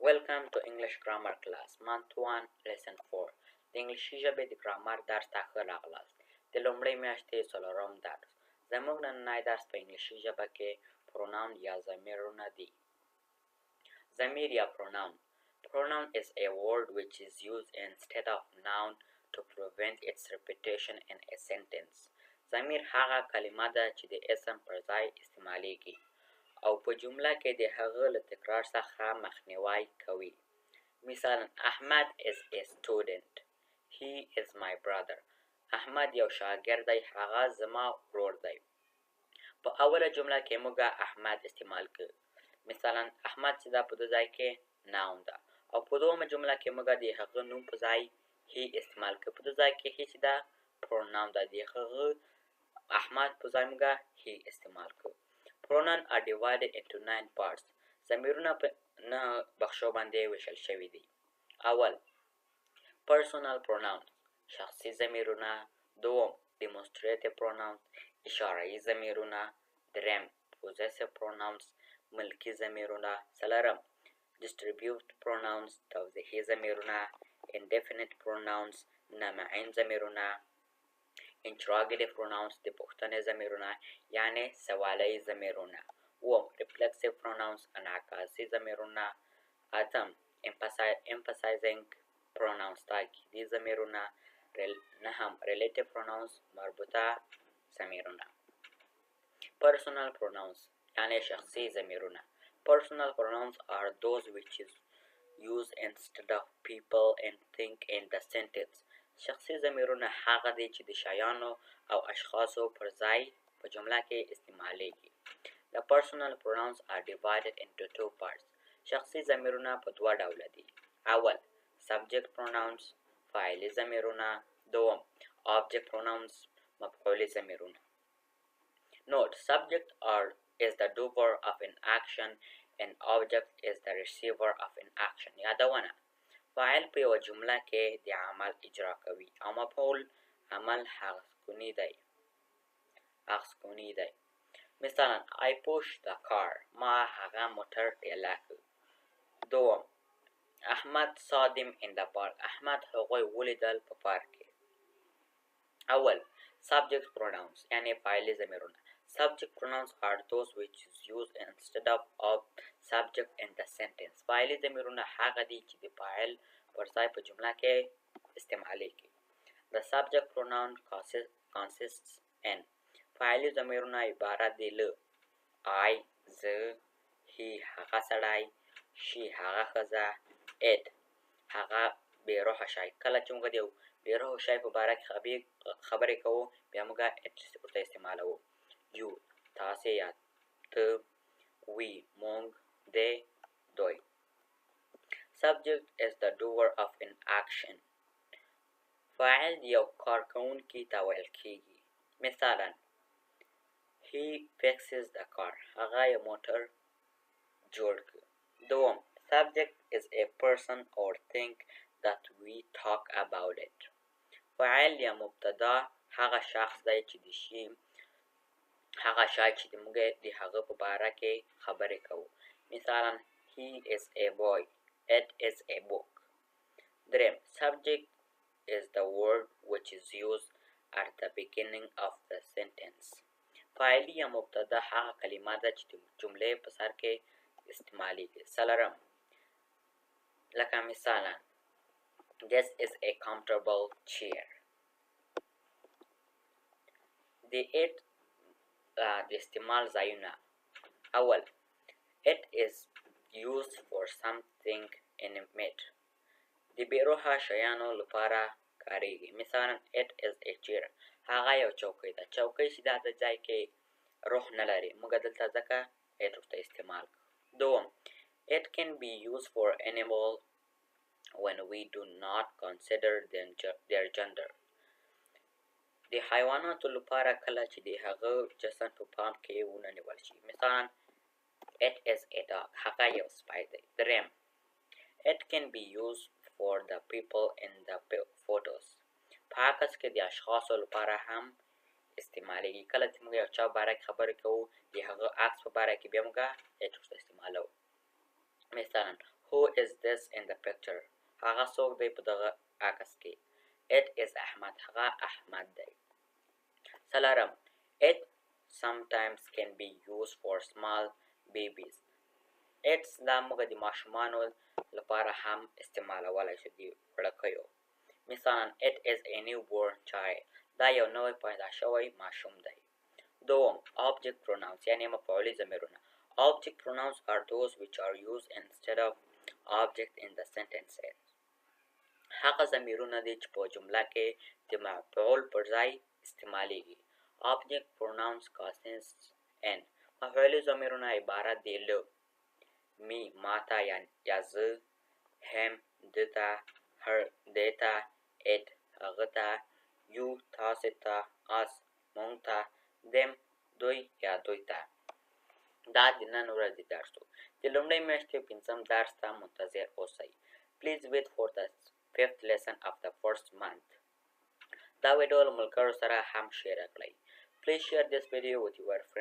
Welcome to English Grammar Class, Month 1, Lesson 4. د انګلیسي ژبې د ګرامر درس ته ښه راغلاست. د لومړۍ میاشتې څلورم درس. زموږ نننی درس په انګلیسي ژبه کې پروناون یا ضمیرونه دي. ضمیر یا pronoun. Pronoun is a word which is used instead of noun to prevent its repetition in a sentence. ضمیر هغه کلمه ده چې د اسم پر ځای استعمالیږي او په جمله کې د هغه له تکرار څخه مخنیوی کوي. مثلا احمد is a student. He is my brother. احمد یو شاګرد دی، هغه زما ورور دی. په اوله جمله کې موږ احمد استعمال کړ. مثلا احمد چې دا په دې ځای کې ناون ده او په دومره جمله کې موږ د هغه نوم په ځای he استعمال کړ. په دې ځای کې he چې دا pronoun ده، د هغه احمد په ځای موږ he استعمال کړ. Pronouns are divided into 9 parts. ضمیرونه په 9 بخشو باندې ویشل شوي دي. اول personal pronouns، شخصي ضمیرونه. دوم demonstrative pronouns، اشاره‌ای ضمیرونه. دریم possessive pronouns، ملکي ضمیرونه. څلورم distributive pronouns، توضیحي ضمیرونه. indefinite pronouns، نامعین ضمیرونه. interrogative pronouns، د پوښتنې ضمیرونه یعنی سوالی ضمیرونه. اووم reflexive pronouns، انعکاسي ضمیرونه. اتم emphasizing pronouns، تاکیدي ضمیرونه. نهم relative pronouns، مربوطه ضمیرونه. personal pronouns یعنی شخصي ضمیرونه. personal pronouns are those which is used instead of people and things in the sentence. شخصي ضمیرونه هغه دي چې د شیانو او اشخاصو پر ځای په جمله کې استعمالیږي. The personal pronouns are divided into 2 parts. شخصي ضمیرونه په دوه ډوله دي. اول subject pronouns، فاعلي ضمیرونه. دوم object pronouns، مفعولي ضمیرونه. Note: subject is the doer of an action and object is the receiver of an action. یادونه: فاعل په یو جمله کې د عمل اجرا کوي او مفعول عمل اخذ کونی دی. مثلا I pushed the car. ما هغه موټر ټیله کړ. دوم احمد saw them in the park. احمد هغوی ولیدل په پارک کې. اول subject pronouns یعنی فاعلي ضمیرونه. Subject pronouns are those which is used instead of subject in the sentence. فاعلي ضمیرونه هغه دي چې د فاعل پر ځای په جمله کې استعمالیږي. The subject pronoun consists in فاعلي ضمیرونه عبارت دي له I، زه، he هغه سړی، she هغه ښځه، it هغه بې روحه شی. کله چې موږ د یو بې روحه شی په باره کې خبرې کوو بیا موږ it ورته استعمالوو. you تاسې یا ته، we موږ، they دوی. Subject is the doer of an action. فاعل یو کار کوونکی ته ویل کیږي. مثلا he fixes the car. هغه یو موټر جوړ کړ. دوم subject is a person or thing that we talk about it. فاعل یا مبتدا هغه شخص دی چې د شی هغه شی چې موږ د هغه په باره کې خبرې کوو. مثلا he is a boy. It is a book. دریم subject is the word which is used at the beginning of the sentence. فاعلي یا مبتدا هغه کلمه ده چې د جملې په سر کې استعمالیږي. څلورم لکه مثلا this is a comfortable chair. د it د استعمال ځایونه. اول it is used for something inanimate. د بې روحه شیانو لپاره کاریږي. مثلا it is a chair. هغه یو چوکۍ ده. چوکۍ چې دا د ځای کې روح نه لري موږ دلته ځکه it ورته استعمال کوو. دوم it can be used for animal when we do not consider their gender. د حیواناتو لپاره کله چې د هغه جسم په پام کې ونه نیول شي. مثلا it is a dog. هغه یو سپی دی. دریم it can be used for the people in the photos. په عکس کې د اشخاصو لپاره هم استعمالیږي. کله چې موږ یو چا باره کې خبرې کوو د هغه عکس په باره کې بیا موږ it ورته استعمالوو. مثلا who is this in the picture? هغه څوک دی په دغه عکس کې. It is احمد. هغه احمد دی. څلورم it sometimes can be used for small babies. It's دا موږ د ماشومانو لپاره هم استعمالولی شو د وړکیو. مثلا it is a newborn child. دا یو نوی پیدا شوی ماشوم دی. دوم object pronouns یعنی مفعولي ضمیرونه. Object pronouns are those which are used instead of object in the sentences. هغه ضمیرونه دي چې په جمله کې د مفعول پر ځای استعمالیږي. Object pronouns consist in مفعولي ضمیرونه عبارت دي له می ماته یا زه، هم دته، هر دیته، it هغه ته، یو تاسې ته، اس مونږ ته، them دوی یا دوی ته. دا د نن ورځې درس و. د لومړۍ میاشتې پنځم درس ته منتظر اوسئ. Please wait for the 5th lesson of the 1st month. دا ویډیو له ملګرو سره هم شیر کړئ. Please share this video with your friends.